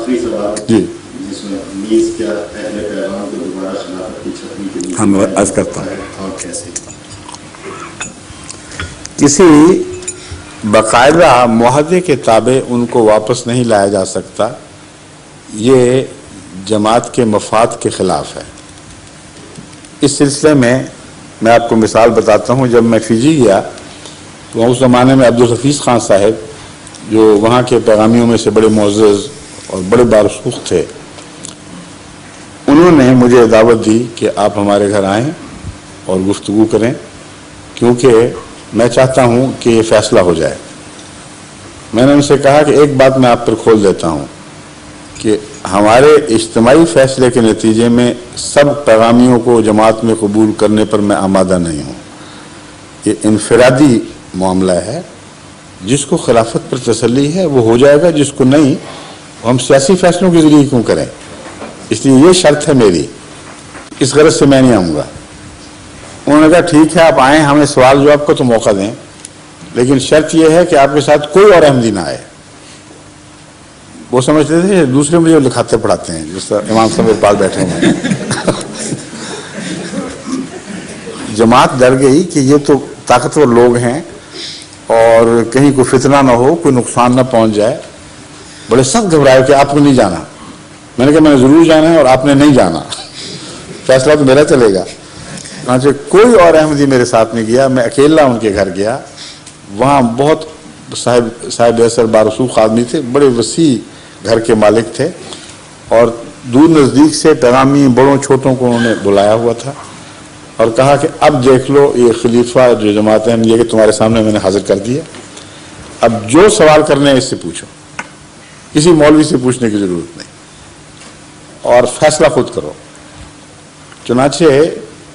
آخری سوال جی جس میں میز کیا اہل پیغام کو دوبارہ خلافت کی چھتری کے نیچے ہم عرض کرتا ہوں اور کیسے؟ کسی باقاعدہ معاہدے کے تابع ان کو واپس نہیں لایا جا سکتا، یہ جماعت کے مفاد کے خلاف ہے۔ اس سلسلے میں آپ کو مثال بتاتا ہوں۔ جب میں فجی گیا تو اس زمانے میں عبدالحفیظ خان صاحب جو وہاں کے پیغامیوں میں سے بڑے معزز اور بڑے بارسوخ تھے، انہوں نے مجھے دعوت دی کہ آپ ہمارے گھر آئیں اور گفتگو کریں، کیونکہ میں چاہتا ہوں کہ یہ فیصلہ ہو جائے۔ میں نے ان سے کہا کہ ایک بات میں آپ پر کھول دیتا ہوں کہ ہمارے اجتماعی فیصلے کے نتیجے میں سب پیغامیوں کو جماعت میں قبول کرنے پر میں آمادہ نہیں ہوں۔ یہ انفرادی معاملہ ہے، جس کو خلافت پر تسلی ہے وہ ہو جائے گا، جس کو نہیں ہم سیاسی فیصلوں کے ذریعے کیوں کریں۔ اس لیے یہ شرط ہے میری، اس غرض سے میں نہیں آؤں گا۔ انہوں نے کہا ٹھیک ہے آپ آئیں، ہمیں سوال جواب کو تو موقع دیں، لیکن شرط یہ ہے کہ آپ کے ساتھ کوئی اور احمدی نہ آئے۔ وہ سمجھتے تھے دوسرے مجھے لکھاتے پڑھاتے ہیں، جس طرح امام صاحب میرے پاس بیٹھے ہوئے ہیں۔ جماعت ڈر گئی کہ یہ تو طاقتور لوگ ہیں اور کہیں کوئی فتنہ نہ ہو، کوئی نقصان نہ پہنچ جائے۔ بڑے سخت گھبرائے کہ آپ کو نہیں جانا۔ میں نے کہا میں نے ضرور جانا ہے اور آپ نے نہیں جانا، فیصلہ تو میرا چلے گا۔ چنانچہ کوئی اور احمدی میرے ساتھ نہیں گیا، میں اکیلا ان کے گھر گیا۔ وہاں بہت صاحب اثر بارسوخ آدمی تھے، بڑے وسیع گھر کے مالک تھے، اور دور نزدیک سے پیغامی بڑوں چھوٹوں کو انہوں نے بلایا ہوا تھا اور کہا کہ اب دیکھ لو یہ خلیفہ جو جماعت احمدیہ کے تمہارے سامنے میں نے حاضر کر دیا، اب جو سوال کرنے ہیں اس سے پوچھو، کسی مولوی سے پوچھنے کی ضرورت نہیں، اور فیصلہ خود کرو۔ چنانچہ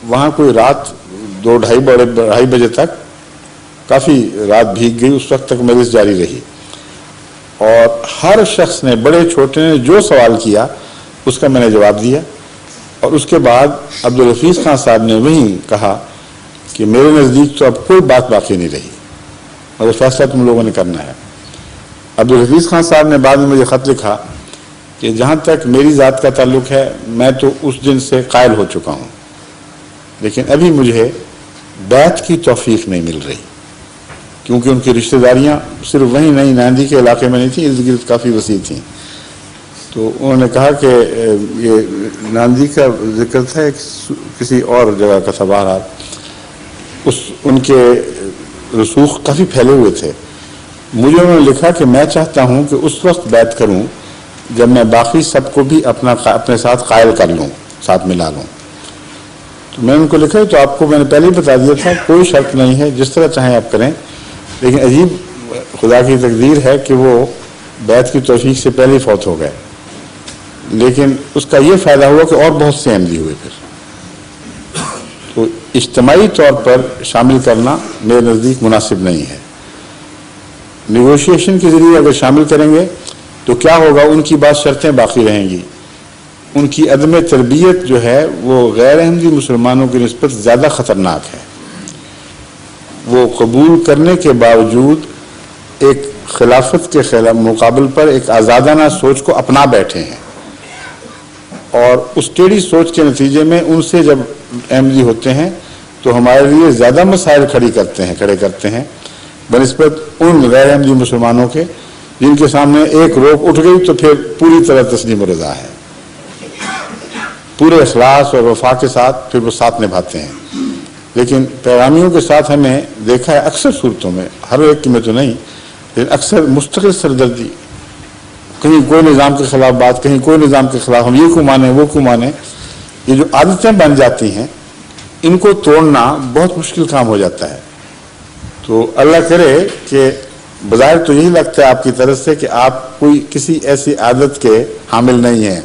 وہاں کوئی رات 2-2:30 بجے تک کافی رات بھیگ گئی، اس وقت تک مجلس جاری رہی، اور ہر شخص نے بڑے چھوٹے نے جو سوال کیا اس کا میں نے جواب دیا، اور اس کے بعد عبدالحفیظ خان صاحب نے وہیں کہا کہ میرے نزدیک تو اب کوئی بات باقی نہیں رہی، مگر فیصلہ تم لوگوں نے کرنا ہے۔ عبدالحفیظ خان صاحب نے بعد میں مجھے خط لکھا کہ جہاں تک میری ذات کا تعلق ہے میں تو اس دن سے قائل ہو چکا ہوں، لیکن ابھی مجھے بیعت کی توفیق نہیں مل رہی، کیونکہ ان کی رشتہ داریاں صرف وہیں نہیں ناندی کے علاقے میں نہیں تھیں، ارد گرد کافی وسیع تھیں۔ تو انہوں نے کہا کہ یہ ناندی کا ذکر تھا، کسی اور جگہ کا تھا، بہرحال ان کے رسوخ کافی پھیلے ہوئے تھے۔ مجھے انہوں نے لکھا کہ میں چاہتا ہوں کہ اس وقت بیعت کروں جب میں باقی سب کو بھی اپنے ساتھ قائل کر لوں، ساتھ ملا لوں۔ تو میں نے ان کو لکھا تو آپ کو میں نے پہلے ہی بتا دیا تھا، کوئی شرط نہیں ہے، جس طرح چاہیں آپ کریں، لیکن عجیب خدا کی تقدیر ہے کہ وہ بیعت کی توفیق سے پہلے فوت ہو گئے، لیکن اس کا یہ فائدہ ہوا کہ اور بہت سے احمدی ہوئے پھر۔ تو اجتماعی طور پر شامل کرنا میرے نزدیک مناسب نہیں ہے۔ نیگوشیشن کے ذریعے اگر شامل کریں گے تو کیا ہوگا، ان کی بعض شرطیں باقی رہیں گی، ان کی عدم تربیت جو ہے وہ غیر احمدی مسلمانوں کی نسبت زیادہ خطرناک ہے۔ وہ قبول کرنے کے باوجود ایک خلافت کے مقابل پر ایک آزادانہ سوچ کو اپنا بیٹھے ہیں، اور اس ٹیڑھی سوچ کے نتیجے میں ان سے جب احمدی ہوتے ہیں تو ہمارے لیے زیادہ مسائل کھڑے کرتے ہیں بنسبت ان غیر احمدی مسلمانوں کے جن کے سامنے ایک روک اٹھ گئی تو پھر پوری طرح تسلیم و رضا ہے، پورے اخلاص اور وفا کے ساتھ پھر وہ ساتھ نبھاتے ہیں۔ لیکن پیغامیوں کے ساتھ ہمیں دیکھا ہے اکثر صورتوں میں، ہر ایک میں تو نہیں، لیکن اکثر مستقل سردردی، کہیں کوئی نظام کے خلاف بات، کہیں کوئی نظام کے خلاف، ہم یہ کو مانیں وہ کو مانیں، یہ جو عادتیں بن جاتی ہیں ان کو توڑنا بہت مشکل کام ہو جاتا ہے۔ تو اللہ کرے کہ بظاہر تو یہی لگتا ہے آپ کی طرف سے کہ آپ کوئی کسی ایسی عادت کے حامل نہیں ہیں،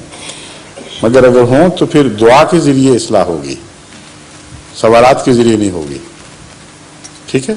مگر اگر ہوں تو پھر دعا کے ذریعے اصلاح ہوگی، سوالات کے ذریعے نہیں ہوگی۔ ٹھیک ہے؟